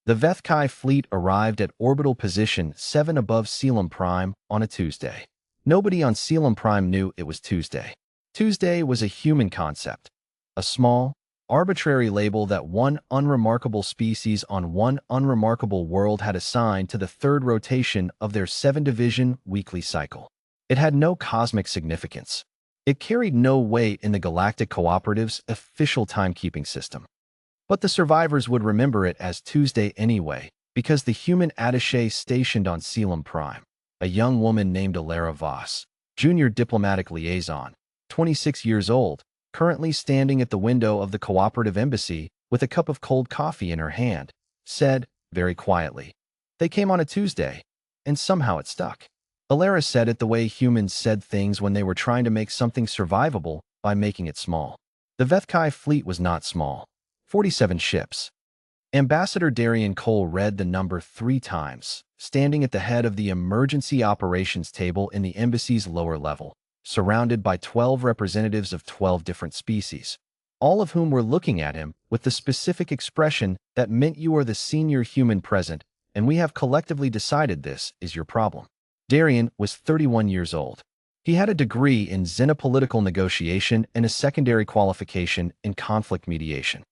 The Vethkai fleet arrived at orbital position 7 above Selim Prime on a Tuesday. Nobody on Selim Prime knew it was Tuesday. Tuesday was a human concept, a small, arbitrary label that one unremarkable species on one unremarkable world had assigned to the third rotation of their 7-division weekly cycle. It had no cosmic significance. It carried no weight in the Galactic Cooperative's official timekeeping system. But the survivors would remember it as Tuesday anyway, because the human attaché stationed on Selim Prime, a young woman named Alara Voss, junior diplomatic liaison, 26 years old, currently standing at the window of the cooperative embassy with a cup of cold coffee in her hand, said, very quietly, "They came on a Tuesday, and somehow it stuck." Alara said it the way humans said things when they were trying to make something survivable by making it small. The Vethkai fleet was not small. 47 ships. Ambassador Darian Cole read the number 3 times, standing at the head of the emergency operations table in the embassy's lower level, surrounded by 12 representatives of 12 different species, all of whom were looking at him with the specific expression that meant you are the senior human present, and we have collectively decided this is your problem. Darian was 31 years old. He had a degree in xenopolitical negotiation and a secondary qualification in conflict mediation.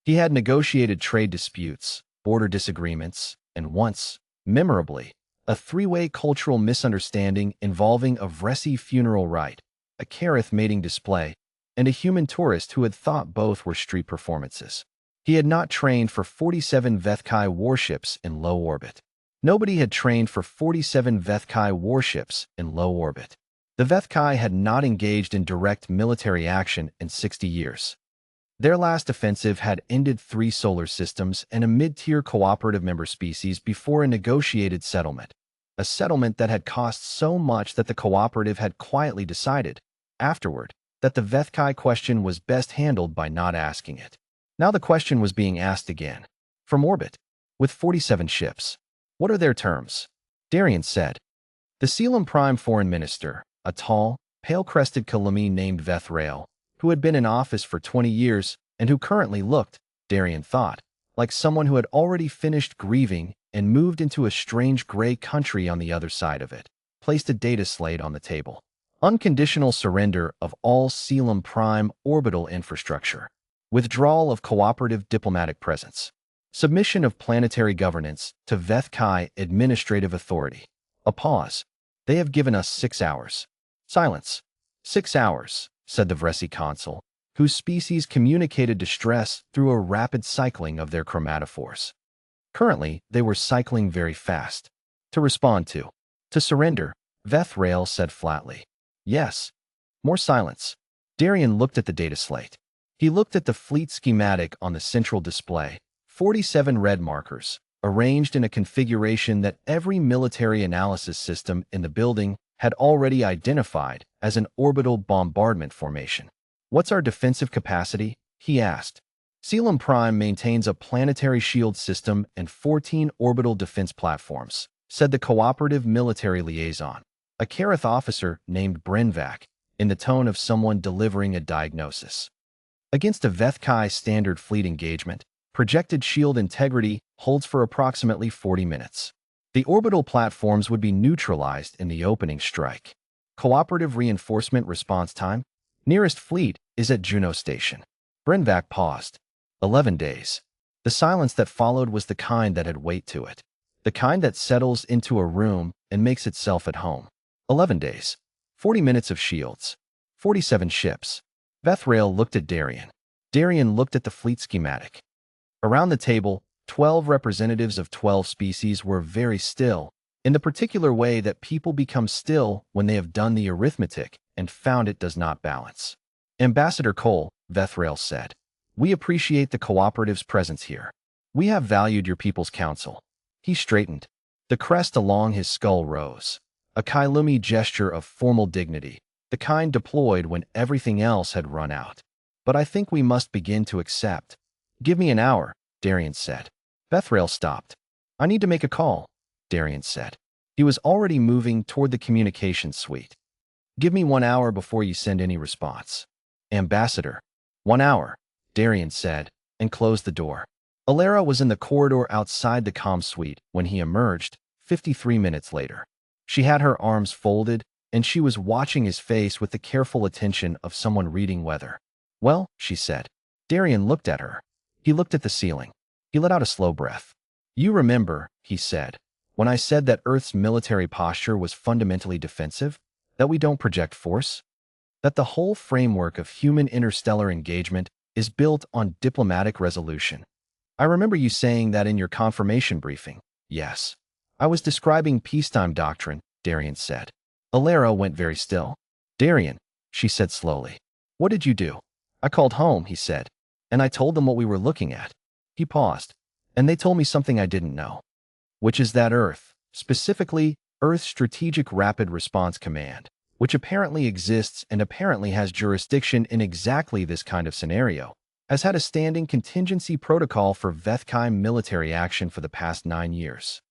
He had negotiated trade disputes, border disagreements, and once, memorably, a 3-way cultural misunderstanding involving a Vresi funeral rite, a Kareth mating display, and a human tourist who had thought both were street performances. He had not trained for 47 Vethkai warships in low orbit. Nobody had trained for 47 Vethkai warships in low orbit. The Vethkai had not engaged in direct military action in 60 years. Their last offensive had ended 3 solar systems and a mid-tier cooperative member species before a negotiated settlement, a settlement that had cost so much that the cooperative had quietly decided, afterward, that the Vethkai question was best handled by not asking it. Now the question was being asked again, from orbit, with 47 ships. What are their terms? Darian said. The Selim Prime foreign minister, a tall, pale-crested Kalumi named Vethrael, who had been in office for 20 years and who currently looked, Darian thought, like someone who had already finished grieving and moved into a strange gray country on the other side of it, placed a data slate on the table. Unconditional surrender of all Selim Prime orbital infrastructure. Withdrawal of cooperative diplomatic presence. Submission of planetary governance to Vethkai administrative authority. A pause. They have given us 6 hours. Silence. 6 hours, said the Vresi consul, whose species communicated distress through a rapid cycling of their chromatophores. Currently, they were cycling very fast. To respond to. To surrender, Vethrael said flatly. Yes. More silence. Darian looked at the data slate. He looked at the fleet schematic on the central display. 47 red markers, arranged in a configuration that every military analysis system in the building had already identified as an orbital bombardment formation. What's our defensive capacity? He asked. Selim Prime maintains a planetary shield system and 14 orbital defense platforms, said the cooperative military liaison, a Kareth officer named Brenvac, in the tone of someone delivering a diagnosis. Against a Vethkai standard fleet engagement, projected shield integrity holds for approximately 40 minutes. The orbital platforms would be neutralized in the opening strike. Cooperative reinforcement response time? Nearest fleet is at Juno Station. Brenvac paused. 11 days. The silence that followed was the kind that had weight to it. The kind that settles into a room and makes itself at home. 11 days. 40 minutes of shields. 47 ships. Vethrael looked at Darian. Darian looked at the fleet schematic. Around the table, 12 representatives of 12 species were very still, in the particular way that people become still when they have done the arithmetic and found it does not balance. Ambassador Cole, Vethrael said, we appreciate the cooperative's presence here. We have valued your people's counsel. He straightened. The crest along his skull rose. A Kailumi gesture of formal dignity, the kind deployed when everything else had run out. But I think we must begin to accept. Give me an hour, Darian said. Vethrael stopped. I need to make a call, Darian said. He was already moving toward the communications suite. Give me 1 hour before you send any response. Ambassador. 1 hour, Darian said, and closed the door. Alara was in the corridor outside the comm suite when he emerged, 53 minutes later. She had her arms folded, and she was watching his face with the careful attention of someone reading weather. "Well," she said. Darian looked at her. He looked at the ceiling. He let out a slow breath. "You remember," he said, "when I said that Earth's military posture was fundamentally defensive? That we don't project force? That the whole framework of human interstellar engagement is built on diplomatic resolution? I remember you saying that in your confirmation briefing." "Yes. I was describing peacetime doctrine," Darian said. Alara went very still. "Darian," she said slowly, "what did you do?" "I called home," he said, "and I told them what we were looking at." He paused. "And they told me something I didn't know." "Which is that Earth, specifically Earth's Strategic Rapid Response Command, which apparently exists and apparently has jurisdiction in exactly this kind of scenario, has had a standing contingency protocol for Vethkai military action for the past 9 years.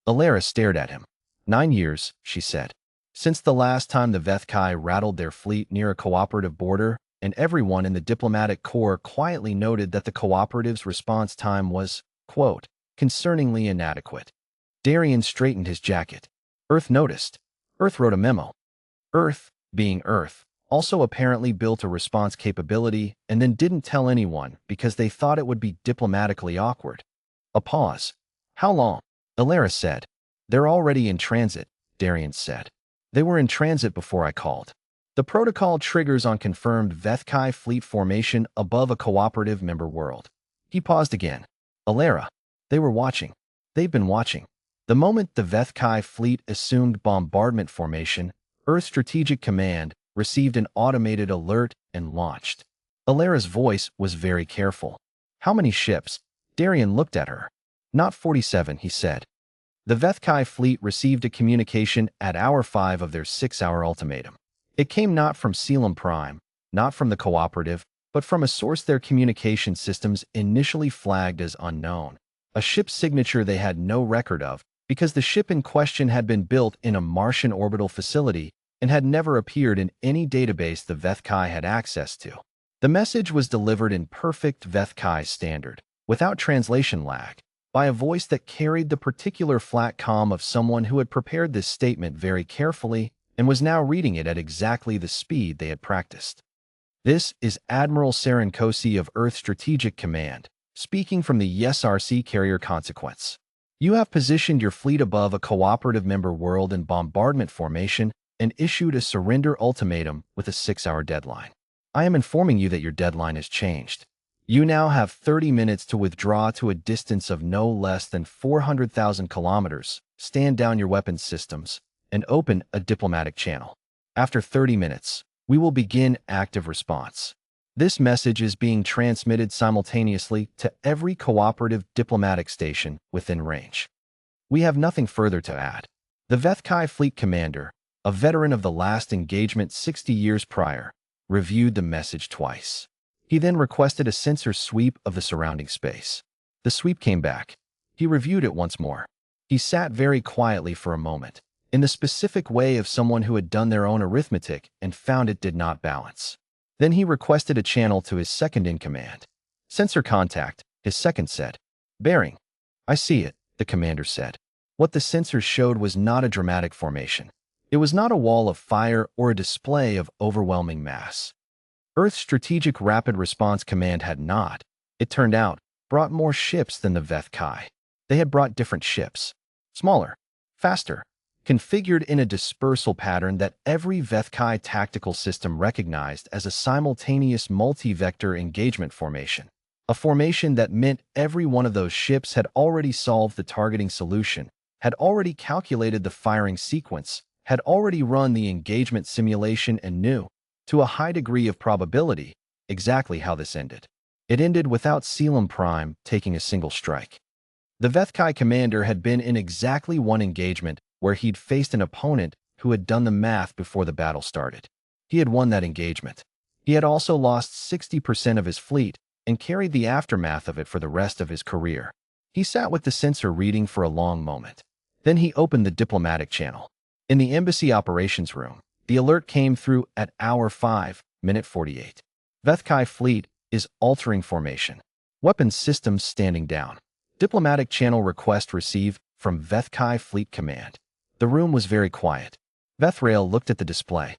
Alara stared at him. 9 years, she said. Since the last time the Vethkai rattled their fleet near a cooperative border, and everyone in the diplomatic corps quietly noted that the cooperative's response time was, quote, concerningly inadequate. Darian straightened his jacket. Earth noticed. Earth wrote a memo. Earth, being Earth, also apparently built a response capability and then didn't tell anyone because they thought it would be diplomatically awkward. A pause. How long? Alara said. They're already in transit, Darian said. They were in transit before I called. The protocol triggers on confirmed Vethkai fleet formation above a cooperative member world. He paused again. Alara. They were watching. They've been watching. The moment the Vethkai fleet assumed bombardment formation, Earth Strategic Command received an automated alert and launched. Alara's voice was very careful. How many ships? Darian looked at her. Not 47, he said. The Vethkai fleet received a communication at hour 5 of their 6-hour ultimatum. It came not from Selim Prime, not from the cooperative, but from a source their communication systems initially flagged as unknown. A ship's signature they had no record of, because the ship in question had been built in a Martian orbital facility and had never appeared in any database the Vethkai had access to. The message was delivered in perfect Vethkai standard, without translation lag, by a voice that carried the particular flat calm of someone who had prepared this statement very carefully and was now reading it at exactly the speed they had practiced. This is Admiral Serenkosi of Earth Strategic Command, speaking from the SRC carrier Consequence. You have positioned your fleet above a cooperative member world in bombardment formation and issued a surrender ultimatum with a 6-hour deadline. I am informing you that your deadline has changed. You now have 30 minutes to withdraw to a distance of no less than 400,000 kilometers, stand down your weapons systems, and open a diplomatic channel. After 30 minutes, we will begin active response. This message is being transmitted simultaneously to every cooperative diplomatic station within range. We have nothing further to add. The Vethkai fleet commander, a veteran of the last engagement 60 years prior, reviewed the message twice. He then requested a sensor sweep of the surrounding space. The sweep came back. He reviewed it once more. He sat very quietly for a moment, in the specific way of someone who had done their own arithmetic and found it did not balance. Then he requested a channel to his second-in-command. Sensor contact, his second said. Bearing. I see it, the commander said. What the sensors showed was not a dramatic formation. It was not a wall of fire or a display of overwhelming mass. Earth's Strategic Rapid Response Command had not, it turned out, brought more ships than the Vethkai. They had brought different ships. Smaller, faster, configured in a dispersal pattern that every Vethkai tactical system recognized as a simultaneous multi-vector engagement formation. A formation that meant every one of those ships had already solved the targeting solution, had already calculated the firing sequence, had already run the engagement simulation and knew, to a high degree of probability, exactly how this ended. It ended without Selim Prime taking a single strike. The Vethkai commander had been in exactly one engagement where he'd faced an opponent who had done the math before the battle started. He had won that engagement. He had also lost 60% of his fleet and carried the aftermath of it for the rest of his career. He sat with the sensor reading for a long moment. Then he opened the diplomatic channel. In the embassy operations room, the alert came through at hour 5, minute 48. Vethkai fleet is altering formation. Weapons systems standing down. Diplomatic channel request received from Vethkai Fleet Command. The room was very quiet. Vethrael looked at the display.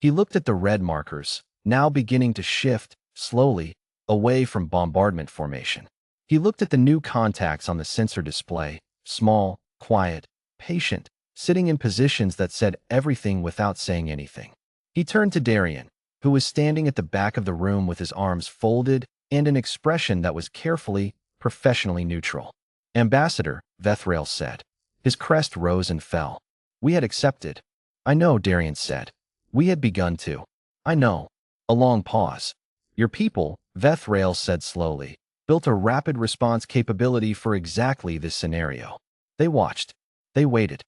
He looked at the red markers, now beginning to shift, slowly, away from bombardment formation. He looked at the new contacts on the sensor display, small, quiet, patient, sitting in positions that said everything without saying anything. He turned to Darian, who was standing at the back of the room with his arms folded and an expression that was carefully, professionally neutral. Ambassador, Vethrael said. His crest rose and fell. We had accepted. I know, Darian said. We had begun to. I know. A long pause. Your people, Vethrael said slowly, built a rapid response capability for exactly this scenario. They watched. They waited.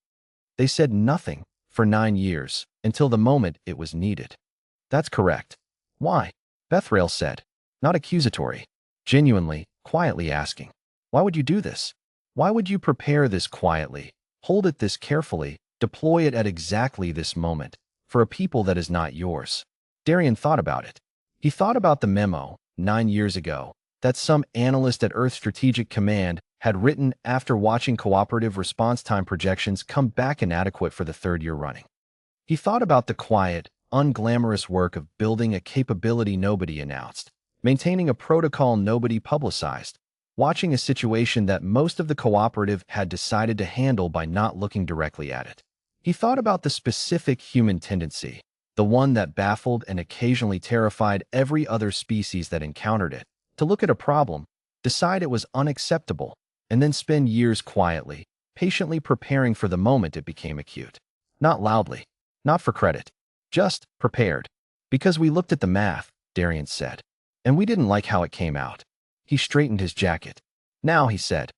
They said nothing for 9 years, until the moment it was needed. That's correct. Why? Vethrael said. Not accusatory. Genuinely, quietly asking. Why would you do this? Why would you prepare this quietly, hold it this carefully, deploy it at exactly this moment, for a people that is not yours? Darian thought about it. He thought about the memo, 9 years ago, that some analyst at Earth Strategic Command had written after watching cooperative response time projections come back inadequate for the 3rd year running. He thought about the quiet, unglamorous work of building a capability nobody announced, maintaining a protocol nobody publicized, watching a situation that most of the cooperative had decided to handle by not looking directly at it. He thought about the specific human tendency, the one that baffled and occasionally terrified every other species that encountered it, to look at a problem, decide it was unacceptable, and then spend years quietly, patiently preparing for the moment it became acute. Not loudly, not for credit, just prepared. Because we looked at the math, Darian said, and we didn't like how it came out. He straightened his jacket. Now, he said,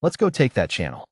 let's go take that channel.